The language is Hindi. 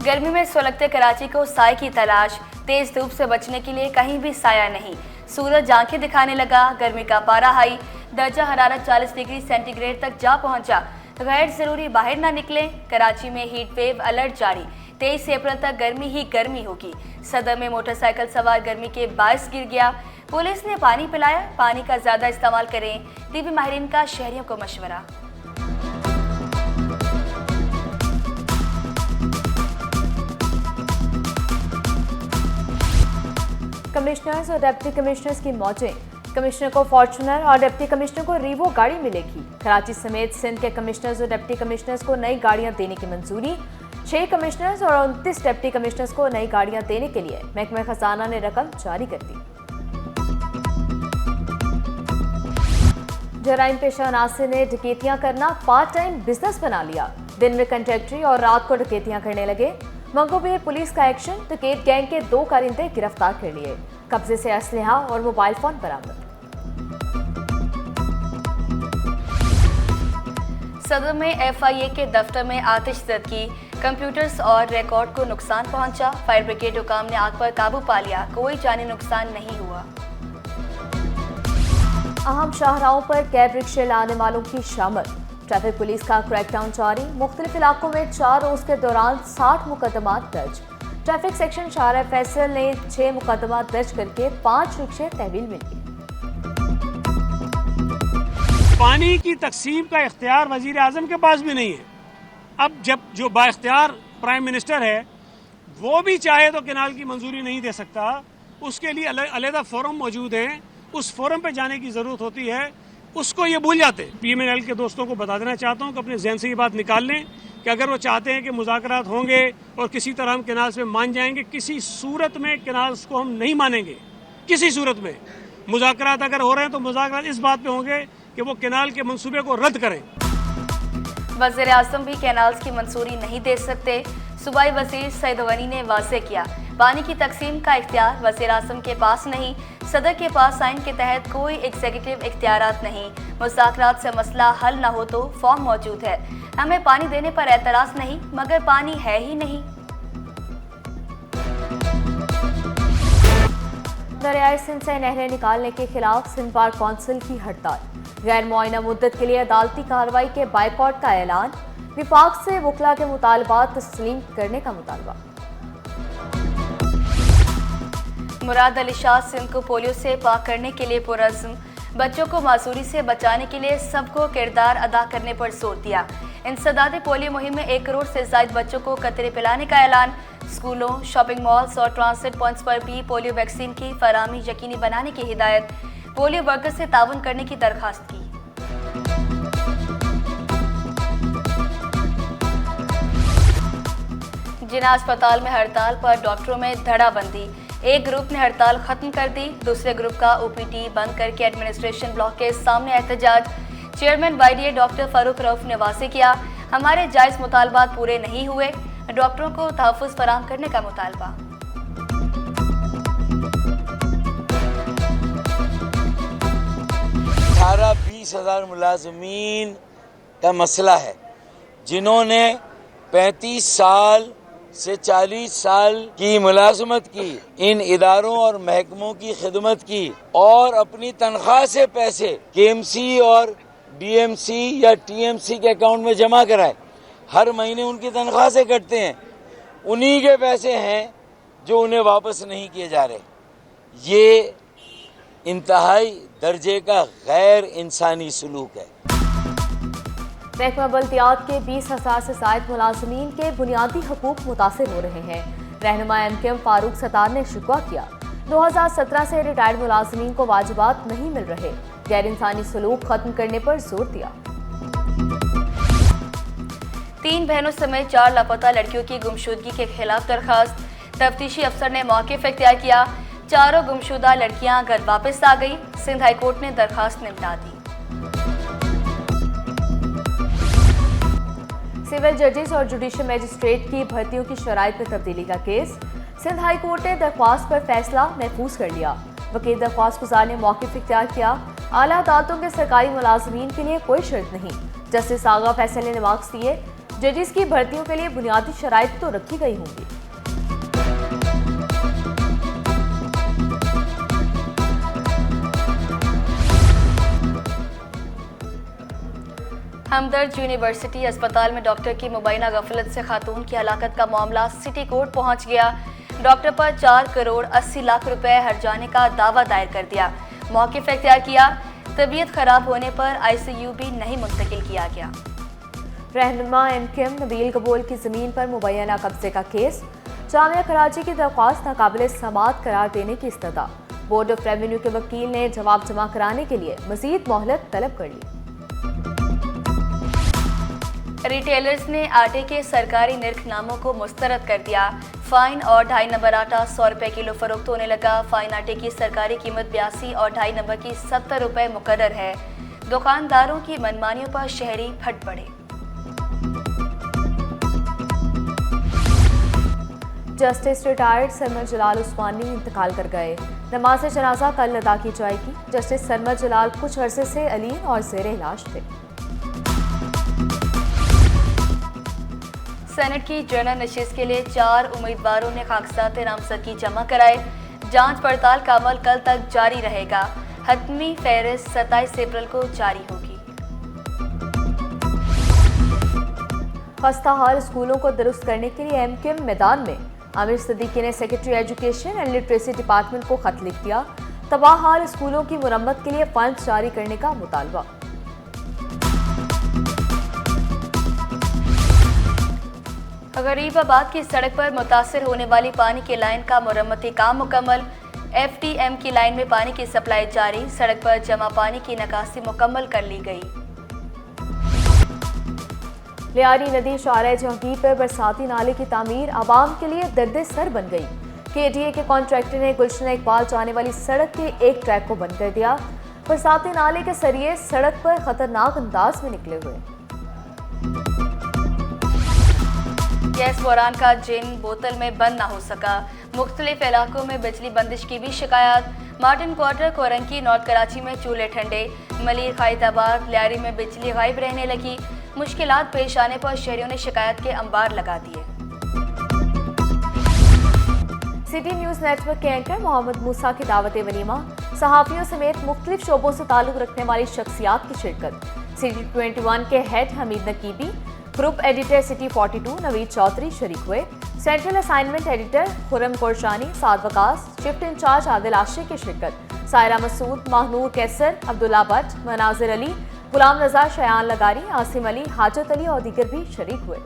गर्मी में सुलगते कराची को साए की तलाश। तेज धूप से बचने के लिए कहीं भी साया नहीं। सूरज आंखें दिखाने लगा। गर्मी का पारा हाई। दर्जा हरारत 40 डिग्री सेंटीग्रेड तक जा पहुंचा। गैर जरूरी बाहर ना निकलें। कराची में हीट वेव अलर्ट जारी। 23 अप्रैल तक गर्मी ही गर्मी होगी। सदर में मोटरसाइकिल सवार गर्मी के बायस गिर गया। पुलिस ने पानी पिलाया। पानी का ज्यादा इस्तेमाल करें। टीबी माहिरीन का शहरियों को मशवरा। कमिश्नर्स और डिप्टी कमिश्नर्स की मौजें। कमिश्नर को फॉर्चूनर और डिप्टी कमिश्नर को रीवो गाड़ी मिलेगी। कराची समेत सिंध के कमिश्नर्स और डिप्टी कमिश्नर्स को नई गाड़ियां देने की मंजूरी। 6 कमिश्नर्स और 29 डिप्टी कमिश्नर्स को नई गाड़ियां देने के लिए महकमा खजाना ने रकम जारी कर दी। जराइम पेशा अनासर ने डकैतियां करना पार्ट टाइम बिजनेस बना लिया। दिन में कंट्रैक्टरी और रात को डकैतियां करने लगे। मंगोबीर पुलिस का एक्शन। डकैत गैंग के 2 कारिंदे गिरफ्तार कर लिए। कब्जे से असलहा और मोबाइल फोन बरामद। सदर में FIA के दफ्तर में आतिशज़दगी। कंप्यूटर्स और रिकॉर्ड को नुकसान पहुंचा। फायर ब्रिगेड हुकाम ने आग पर काबू पा लिया। कोई जानी नुकसान नहीं हुआ। अहम शाहराहों पर कैब रिक्शे लाने वालों की शामत। ट्रैफिक पुलिस का क्रैकडाउन जारी। मुख्तलिफ इलाकों में 4 रोज के दौरान 60 मुकदमात दर्ज। ट्रैफिक सेक्शन शाहरा फैसल ने 6 मुकदमात दर्ज करके 5 रिक्शे तहवील मिली। पानी की तकसीम का इख्तियार वजीर आजम के पास भी नहीं है। अब जब जो बाइख्तियार प्राइम मिनिस्टर है वो भी चाहे तो केनाल की मंजूरी नहीं दे सकता। उसके लिए अलग फोरम मौजूद हैं। उस फोरम पे जाने की जरूरत होती है। उसको ये भूल जाते। PMNL के दोस्तों को बता देना चाहता हूँ कि अपने जहन से ये बात निकाल लें कि अगर वो चाहते हैं कि मुज़ाकरात होंगे और किसी तरह हम केनाल्स में मान जाएंगे, किसी सूरत में केनाल्स को हम नहीं मानेंगे। किसी सूरत में मुज़ाकरात अगर हो रहे हैं तो मुज़ाकरात इस बात पे होंगे कि वो केनाल के मंसूबे को रद्द करें। वज़ीर आज़म भी केनाल्स की मंजूरी नहीं दे सकते। सूबाई वज़ीर सईद गनी ने वाज़े किया, पानी की तकसीम का इख्तियार वज़ीर आज़म के पास नहीं। सदर के पास आइन के तहत कोई एग्जीक्यूटिव इख्तियारात नहीं। मुज़ाकरात से मसला हल न हो तो फॉर्म मौजूद है। हमें पानी देने पर एतराज़ नहीं, मगर पानी है ही नहीं। दरियाए सिंध से नहरें निकालने के खिलाफ सिंध बार कौंसिल की हड़ताल। गैर मुआयना मुद्दत के लिए अदालती कार्रवाई के बाइकॉट का ऐलान। विफाक से वकला के मुतालबात तस्लीम करने का मुतालबा। मुराद अली शाह सिंध को पोलियो से पाक करने के लिए पुरअज़्म। बच्चों को मासूरी से बचाने के लिए सबको किरदार अदा करने पर जोर दिया। इंसदादी पोलियो मुहिम में 1 करोड़ से ज़ायद बच्चों को कतरे पिलाने का ऐलान। स्कूलों, शॉपिंग मॉल्स और ट्रांसिट पॉइंट्स पर भी पोलियो वैक्सीन की फराहमी यकीनी बनाने की हिदायत। पोलियो वर्कर से ताउन करने की दरख्वास्त की। जिना अस्पताल में हड़ताल पर डॉक्टरों में धड़ाबंदी। एक ग्रुप ने हड़ताल खत्म कर दी। दूसरे ग्रुप का OPD बंद करके एडमिनिस्ट्रेशन ब्लॉक के सामने एहतजाज। Chairman YDA doctor Farooq Rauf ने वाज़े किया, हमारे जायज़ मुतालबात पूरे नहीं हुए। डॉक्टरों को तहफ़्फ़ुज़ फराहम करने का मुतालबा। 18-20 हज़ार मुलाज़मीन का मसला है जिन्होंने 35 साल से 40 साल की मुलाजमत की, इन इदारों और महकमों की खिदमत की और अपनी तनख्वाह से पैसे KMC और DMC या TMC के अकाउंट में जमा कराए। हर महीने उनकी तनख्वाह से कटते हैं। उन्हीं के पैसे हैं जो उन्हें वापस नहीं किए जा रहे। ये इंतहाई दर्जे का गैर इंसानी सलूक है। महकमा बल्दियात के 20,000 से ज़ायद मुलाजमीन के बुनियादी हकूक मुतासिर हो रहे हैं। रहनुमा MKM फारूक सत्तार ने शिकवा किया, 2017 से रिटायर्ड मुलाजमीन को वाजिबात नहीं मिल रहे। गैर इंसानी सलूक खत्म करने पर जोर दिया। 3 बहनों समेत 4 लापता लड़कियों की गुमशुदगी के खिलाफ दरखास्त। तफ्तीशी अफसर ने मौक़िफ़ इख्तियार किया। चारों गुमशुदा लड़कियां घर वापस आ गई। सिंध हाई कोर्ट ने दरखास्त निपटा दी। सिविल जजेस और जुडिशल मजिस्ट्रेट की भर्तियों की शराइत में तब्दीली का केस। सिंध हाई कोर्ट ने दरख्वास्त पर फैसला महफूज कर लिया। वकील दरख्वास्त गुजार ने मौक़िफ़ इख्तियार किया, आला अदालतों के सरकारी मुलाजमीन के लिए कोई शर्त नहीं। जस्टिस आगा फैसल ने मार्क्स दिए। जजेस की भर्तियों के लिए बुनियादी शराइत तो रखी गई होंगी। हमदर्द यूनिवर्सिटी अस्पताल में डॉक्टर की मुबैना गफलत से खातून की हलाकत का मामला सिटी कोर्ट पहुंच गया। डॉक्टर पर 4 करोड़ 80 लाख रुपए हर्जाने का दावा दायर कर दिया। मौक़िफ़ इख्तियार किया। तबीयत खराब होने पर ICU भी नहीं मुंतकिल किया गया। रहनुमा MKM नबील कबूल की ज़मीन पर मुबैना कब्जे का केस। जामिया कराची की दरख्वास्त नाकाबिल समाअत करार देने की इस्तदा। बोर्ड ऑफ रेवेन्यू के वकील ने जवाब जमा कराने के लिए मज़ीद मोहलत तलब कर ली। रिटेलर्स ने आटे के सरकारी निर्खनामों को मुस्तरद कर दिया। फाइन और 2.5 नंबर आटा 100 रुपए किलो फरोख्त होने लगा। फाइन आटे की सरकारी कीमत 82 और 2.5 नंबर की 70 रुपए मुकर्रर है। दुकानदारों की मनमानियों पर शहरी फट पड़े। जस्टिस रिटायर्ड सरमद जलाल उस्मानी इंतकाल कर गए। नमाज जनाजा कल अदा की जाएगी। जस्टिस सरमद जलाल कुछ अरसे से अलीन और ज़ेर इलाज थे। सेनेट की जनरल नशिस्त के लिए 4 उम्मीदवारों ने कागजात नामजदगी जमा कराए। जांच पड़ताल का अमल कल तक जारी रहेगा। हतमी फहरिस्त 27 अप्रैल को जारी होगी। खस्ता हाल स्कूलों को दुरुस्त करने के लिए MKM मैदान में। आमिर सिद्दीकी ने secretary education and literacy department को खत लिख दिया। तबाह हाल स्कूलों की मुरम्मत के लिए फंड जारी करने का मुतालबा। गरीबाबाद की सड़क पर मुतासिर होने वाली पानी की लाइन का मुरम्मती काम मुकम्मल। FTM की लाइन में पानी की सप्लाई जारी। सड़क पर जमा पानी की निकासी मुकम्मल कर ली गई। लियारी नदी शाहराह जहांगीर पर बरसाती नाले की तामीर आवाम के लिए दर्द सर बन गई। KDA के कॉन्ट्रैक्टर ने गुलशन इकबाल जाने वाली सड़क के एक ट्रैक को बंद कर दिया। बरसाती नाले के सरिये सड़क पर खतरनाक अंदाज में निकले हुए। गैस बोरान का जिन बोतल में बंद ना हो सका। मुख्तलिफ इलाकों में बिजली बंदिश की भी शिकायत। मार्टिन क्वार्टर, कोरंकी, नॉर्थ कराची में चूल्हे ठंडे। मलिर, खैरताबाद, लियारी में बिजली गायब रहने लगी। मुश्किलात पेश आने पर शहरियों ने शिकायत के अंबार लगा दिए। सिटी न्यूज़ नेटवर्क के एंकर मोहम्मद मूसा की दावत वलीमा। सहाफ़ियों समेत मुख्तलिफ शोबों से ताल्लुक़ रखने वाली शख्सियात की शिरकत। सिटी 21 के head Hamid Naqibi, group editor city 42 Naveed Chaudhry शरीक हुए। Central assignment editor Khurram Korshani, Saad Waqas, shift incharge Adil Ashir की शिरकत। सायरा मसूद, माहनूर कैसर, अब्दुल्ला भट्ट, मनाजिर अली, गुलाम रजा, शयान लगारी, आसिम अली, हाजत अली और दीगर भी शरीक हुए।